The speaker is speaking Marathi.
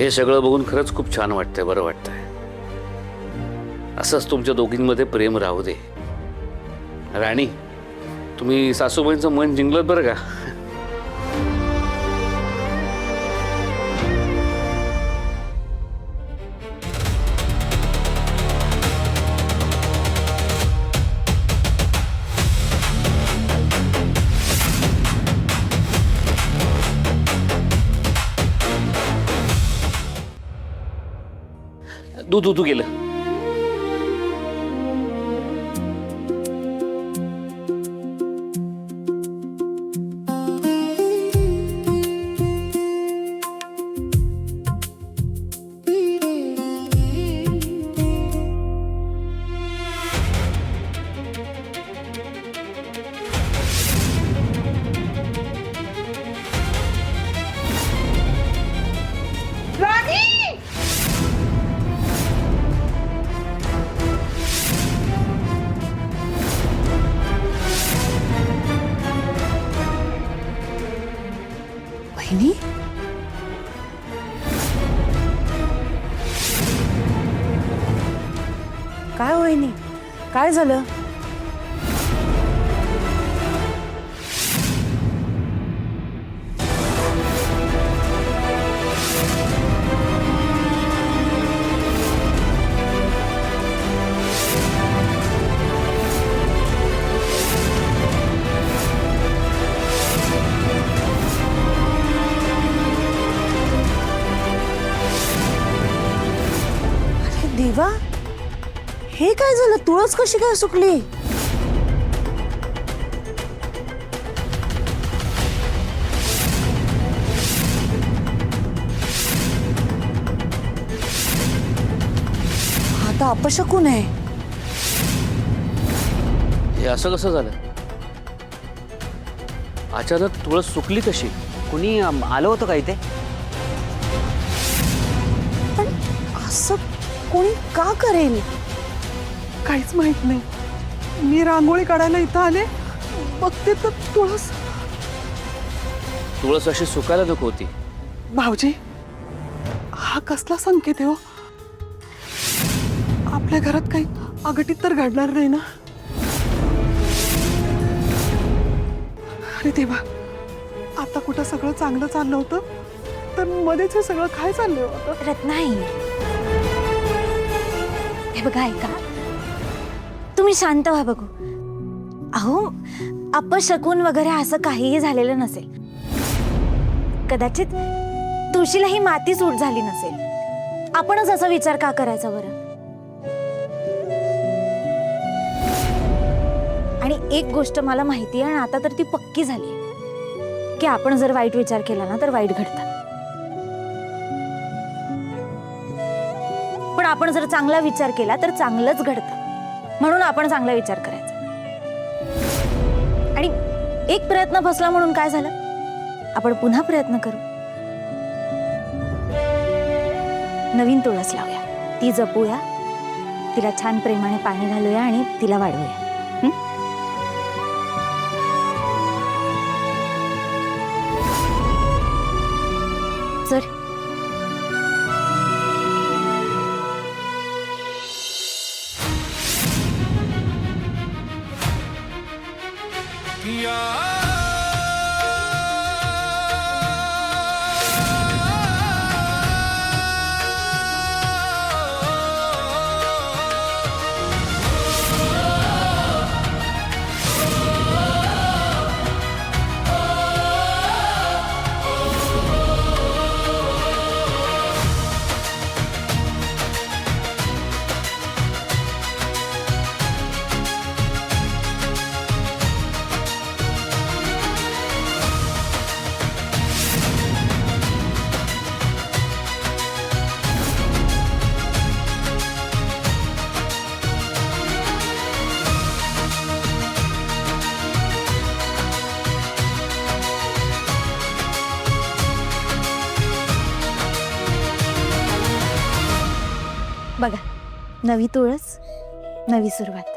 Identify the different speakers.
Speaker 1: हे सगळं बघून खरंच खूप छान वाटतंय, बरं वाटतंय. असंच तुमच्या दोघींमध्ये प्रेम राहू दे. राणी, तुम्ही सासूबाईंचं मन जिंकलत बरं का. दूध गेलं.
Speaker 2: वहिनी, काय वहिनी, काय झालं? देवा, हे काय झालं? तुळस कशी काय सुकली? आता अपशकुन आहे.
Speaker 1: हे असं कसं झालं? अचानक तुळस सुकली कशी?
Speaker 3: कुणी आलं होतं का इथे?
Speaker 2: पण असं कोणी का करेल?
Speaker 4: काहीच माहित नाही. मी रांगोळी काढायला इथं आले, बघते तर
Speaker 1: तुळस अशी सुकायला नको होती.
Speaker 4: भाऊजी, हा कसला संकेत आहे हो? आपल्या घरात काही अघटित तर घडणार नाही ना? अरे देवा, आता कुठं सगळं चांगलं चाललं होतं, तर मध्येच हे सगळं काय चाललंय होतं?
Speaker 5: रत्नाई, हे बघा, ऐका, तुम्ही शांत व्हा. बघू, अहो, अपशकुन वगैरे असं काहीही झालेलं नसेल. कदाचित तुळशीला ही माती सूट झाली नसेल. आपणच असा विचार का करायचा बरं? आणि एक गोष्ट मला माहिती आहे, आणि आता तर ती पक्की झाली, की आपण जर वाईट विचार केला ना तर वाईट घडतं. पण आपण जर चांगला विचार केला तर चांगलंच घडतं. म्हणून आपण चांगला विचार करायचा. आणि एक प्रयत्न फसला म्हणून काय झालं? आपण पुन्हा प्रयत्न करू. नवीन तुळस लावूया, ती जपूया, तिला छान प्रेमाने पाणी घालूया आणि तिला वाढवूया. सर, बघा, नवी तुळस, नवी सुरुवात.